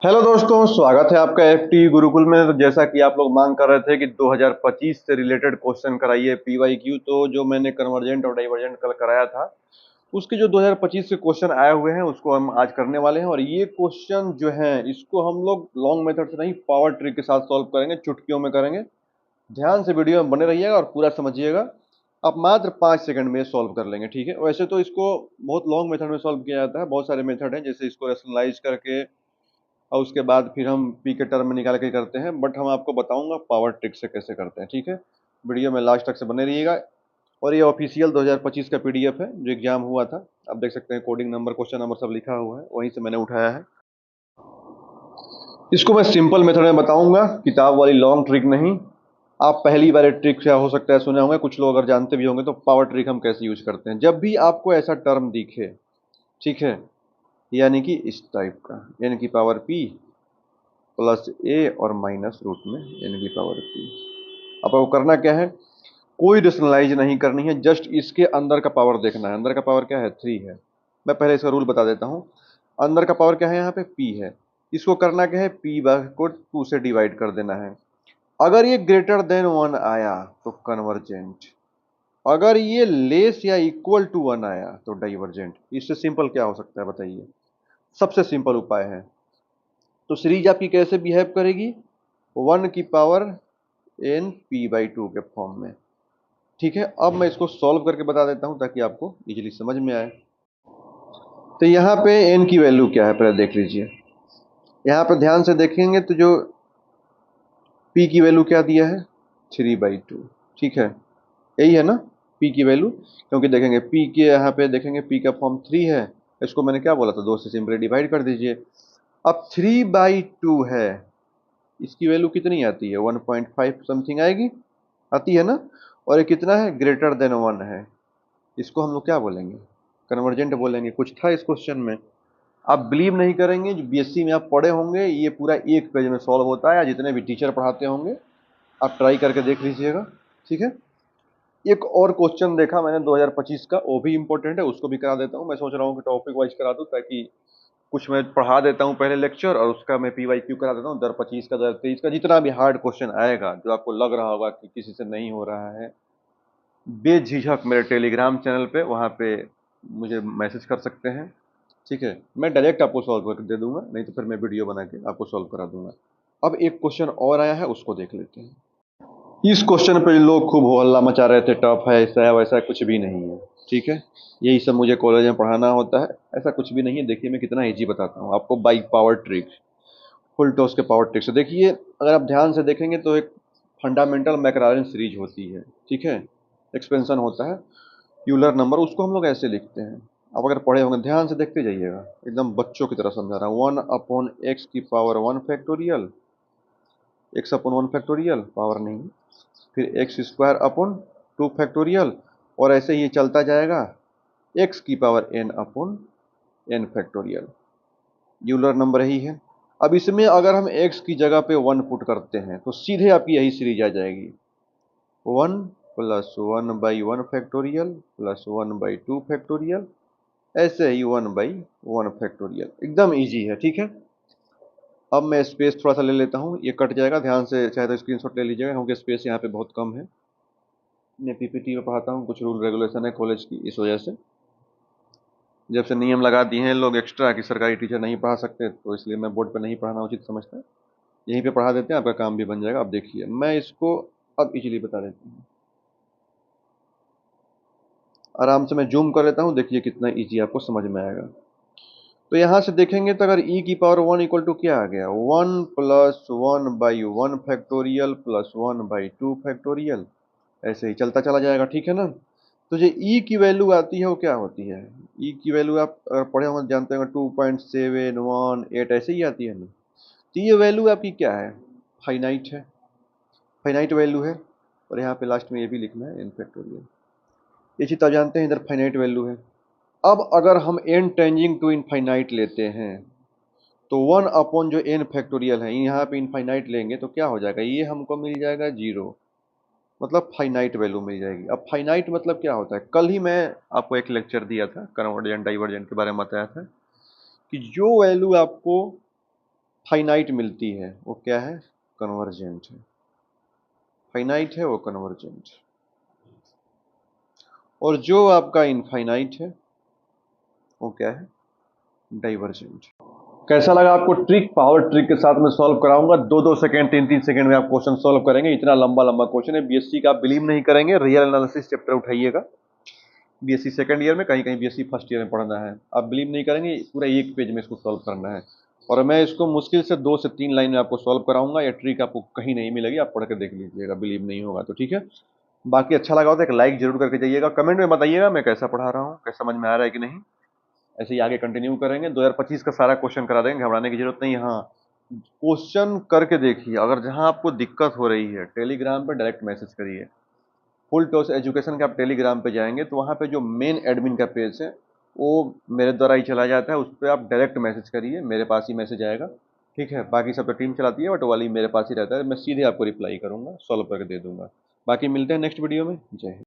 Hello दोस्तों, स्वागत है आपका एफटी गुरुकुल में। तो जैसा कि आप लोग मांग कर रहे थे कि 2025 से रिलेटेड क्वेश्चन कराइए पीवाईक्यू, तो जो मैंने कन्वर्जेंट और डाइवर्जेंट कल कराया था उसके जो 2025 के क्वेश्चन आए हुए हैं उसको हम आज करने वाले हैं। और ये क्वेश्चन जो है इसको हम लोग लॉन्ग मेथड से नहीं, पावर ट्रिक के साथ सॉल्व करेंगे, चुटकियों में करेंगे। ध्यान से वीडियो में बने रहिएगा और पूरा समझिएगा। आप मात्र 5 सेकंड में सॉल्व कर लेंगे, ठीक है। वैसे तो इसको बहुत लॉन्ग मेथड में सॉल्व किया जाता है, बहुत सारे मेथड हैं, जैसे इसको रेशनलाइज करके और उसके बाद फिर हम पी के टर्म में निकाल के करते हैं, बट हम आपको बताऊंगा पावर ट्रिक से कैसे करते हैं, ठीक है। वीडियो में लास्ट तक से बने रहिएगा। और ये ऑफिशियल 2025 का पीडीएफ है जो एग्जाम हुआ था। आप देख सकते हैं, कोडिंग नंबर, क्वेश्चन नंबर सब लिखा हुआ है, वहीं से मैंने उठाया है। इसको मैं सिंपल मेथड में बताऊंगा, किताब वाली लॉन्ग ट्रिक नहीं। आप पहली बार ट्रिक क्या हो सकता है सुने होंगे, कुछ लोग अगर जानते भी होंगे, तो पावर ट्रिक हम कैसे यूज करते हैं। जब भी आपको ऐसा टर्म दिखे, ठीक है, यानी कि इस टाइप का एन की पावर पी प्लस ए और माइनस रूट में एन की पावर पी, आपको करना क्या है, कोई रेशनलाइज नहीं करनी है, जस्ट इसके अंदर का पावर देखना है। अंदर का पावर क्या है, 3 है। मैं पहले इसका रूल बता देता हूँ। अंदर का पावर क्या है, यहाँ पे पी है। इसको करना क्या है, पी को 2 से डिवाइड कर देना है। अगर ये ग्रेटर देन 1 आया तो कन्वर्जेंट, अगर ये लेस या इक्वल टू 1 आया तो डाइवर्जेंट। इससे सिंपल क्या हो सकता है बताइए, सबसे सिंपल उपाय है। तो सीरीज आपकी कैसे बिहेव करेगी, 1 की पावर एन पी बाई 2 के फॉर्म में, ठीक है। अब मैं इसको सॉल्व करके बता देता हूं ताकि आपको इजीली समझ में आए। तो यहाँ पे एन की वैल्यू क्या है पहले देख लीजिए। यहाँ पे ध्यान से देखेंगे तो जो पी की वैल्यू क्या दिया है, 3/2, ठीक है, यही है ना पी की वैल्यू। क्योंकि देखेंगे पी के यहाँ पे देखेंगे पी का फॉर्म 3 है। इसको मैंने क्या बोला था, 2 से सिंपली डिवाइड कर दीजिए। अब 3/2 है, इसकी वैल्यू कितनी आती है, 1.5 समथिंग आएगी, आती है ना। और ये कितना है, ग्रेटर देन 1 है। इसको हम लोग क्या बोलेंगे, कन्वर्जेंट बोलेंगे। कुछ था इस क्वेश्चन में, आप बिलीव नहीं करेंगे, जो बीएससी में आप पढ़े होंगे ये पूरा एक पेज में सॉल्व होता है, या जितने भी टीचर पढ़ाते होंगे आप ट्राई करके देख लीजिएगा, ठीक है। एक और क्वेश्चन देखा मैंने 2025 का, वो भी इंपॉर्टेंट है, उसको भी करा देता हूँ। मैं सोच रहा हूँ कि टॉपिक वाइज करा दूँ, ताकि कुछ मैं पढ़ा देता हूँ पहले लेक्चर, और उसका मैं पीवाईक्यू करा देता हूँ 2025 का 2023 का। जितना भी हार्ड क्वेश्चन आएगा जो आपको लग रहा होगा कि किसी से नहीं हो रहा है, बेझिझक मेरे टेलीग्राम चैनल पे, वहाँ पे मुझे मैसेज कर सकते हैं, ठीक है। मैं डायरेक्ट आपको सॉल्व करके दे दूंगा, नहीं तो फिर मैं वीडियो बना के आपको सॉल्व करा दूंगा। अब एक क्वेश्चन और आया है, उसको देख लेते हैं। इस क्वेश्चन पे लोग खूब हो हल्ला मचा रहे थे, टफ है, ऐसा है वैसा है, कुछ भी नहीं है, ठीक है। यही सब मुझे कॉलेज में पढ़ाना होता है, ऐसा कुछ भी नहीं है। देखिए मैं कितना इजी बताता हूँ आपको, by power trick, full toss के पावर ट्रिक से। देखिए अगर आप ध्यान से देखेंगे तो एक फंडामेंटल मैकलॉरिन सीरीज होती है, ठीक है, एक्सपेंशन होता है यूलर नंबर, उसको हम लोग ऐसे लिखते हैं। आप अगर पढ़े होंगे ध्यान से देखते जाइएगा, एकदम बच्चों की तरह समझा रहा हूँ। 1/x⁻1 x/1 पावर नहीं, फिर x² / 2 और ऐसे ही चलता जाएगा, x⁻n/n। यूलर नंबर ही है। अब इसमें अगर हम x की जगह पे 1 पुट करते हैं तो सीधे आपकी यही सीरीज आ जाएगी, 1 + 1/1 + 1/2, ऐसे ही 1/1, एकदम इजी है, ठीक है। अब मैं स्पेस थोड़ा सा ले लेता हूँ, ये कट जाएगा, ध्यान से चाहे तो स्क्रीनशॉट ले लीजिएगा, क्योंकि स्पेस यहाँ पे बहुत कम है। मैं पीपीटी में पढ़ाता हूँ, कुछ रूल रेगुलेशन है कॉलेज की, इस वजह से जब से नियम लगा दिए हैं लोग एक्स्ट्रा कि सरकारी टीचर नहीं पढ़ा सकते, तो इसलिए मैं बोर्ड पे नहीं पढ़ाना उचित समझता। यहीं पे पढ़ा देते हैं, आपका काम भी बन जाएगा। अब देखिए मैं इसको अब इजीली बता देता हूँ, आराम से मैं जूम कर लेता हूँ, देखिए कितना इजी आपको समझ में आएगा। तो यहाँ से देखेंगे तो अगर e⁻1 इक्वल टू क्या आ गया, 1 + 1/1 + 1/2, ऐसे ही चलता चला जाएगा, ठीक है ना। तो जो ई की वैल्यू आती है वो क्या होती है, ई की वैल्यू आप अगर पढ़े होंगे जानते होंगे, 2.718 ऐसे ही आती है ना। तो ये वैल्यू आपकी क्या है, फाइनाइट है, फाइनाइट वैल्यू है। और यहाँ पे लास्ट में ये भी लिखना है n। ये चीज आप जानते हैं, इधर फाइनाइट वैल्यू है। अब अगर हम n टेंजिंग टू इनफाइनाइट लेते हैं तो 1 जो n है, यहाँ पे इनफाइनाइट लेंगे तो क्या हो जाएगा, ये हमको मिल जाएगा 0, मतलब फाइनाइट वैल्यू मिल जाएगी। अब फाइनाइट मतलब क्या होता है, कल ही मैं आपको एक लेक्चर दिया था, कन्वर्जेंट डाइवर्जेंट के बारे में बताया था कि जो वैल्यू आपको फाइनाइट मिलती है वो क्या है? कन्वर्जेंट है। फाइनाइट है वो कन्वर्जेंट। और जो आपका इनफाइनाइट है वो क्या है? डाइवर्जेंट। कैसा लगा आपको ट्रिक? पावर ट्रिक के साथ मैं सॉल्व कराऊंगा, 2-2 सेकंड 3-3 सेकंड में आप क्वेश्चन सॉल्व करेंगे। इतना लंबा लंबा क्वेश्चन है, बीएससी का, आप बिलीव नहीं करेंगे। रियल एनालिसिस चैप्टर उठाइएगा, बीएससी सेकंड ईयर में, कहीं कहीं बीएससी फर्स्ट ईयर में पढ़ना है, आप बिलीव नहीं करेंगे। पूरा एक पेज में इसको सॉल्व करना है, और मैं इसको मुश्किल से 2 से 3 लाइन में आपको सॉल्व कराऊंगा। ये ट्रिक आपको कहीं नहीं मिलेगी, आप पढ़ के देख लीजिएगा, बिलीव नहीं होगा तो ठीक है। बाकी अच्छा लगा हो तो एक लाइक जरूर करके जाइएगा, कमेंट में बताइएगा मैं कैसा पढ़ा रहा हूँ, कैसा समझ में आ रहा है कि नहीं। ऐसे ही आगे कंटिन्यू करेंगे, 2025 का सारा क्वेश्चन करा देंगे, घबराने की जरूरत नहीं। हाँ, क्वेश्चन करके देखिए, अगर जहां आपको दिक्कत हो रही है टेलीग्राम पे डायरेक्ट मैसेज करिए। फुल टॉस एजुकेशन के आप टेलीग्राम पे जाएंगे तो वहाँ पे जो मेन एडमिन का पेज है वो मेरे द्वारा ही चला जाता है, उस पर आप डायरेक्ट मैसेज करिए, मेरे पास ही मैसेज आएगा। ठीक है, बाकी सब तो टीम चलाती है, बट वाली मेरे पास ही रहता है, मैं सीधे आपको रिप्लाई करूंगा, सॉल्व करके दे दूंगा। बाकी मिलते हैं नेक्स्ट वीडियो में। जय हिंद।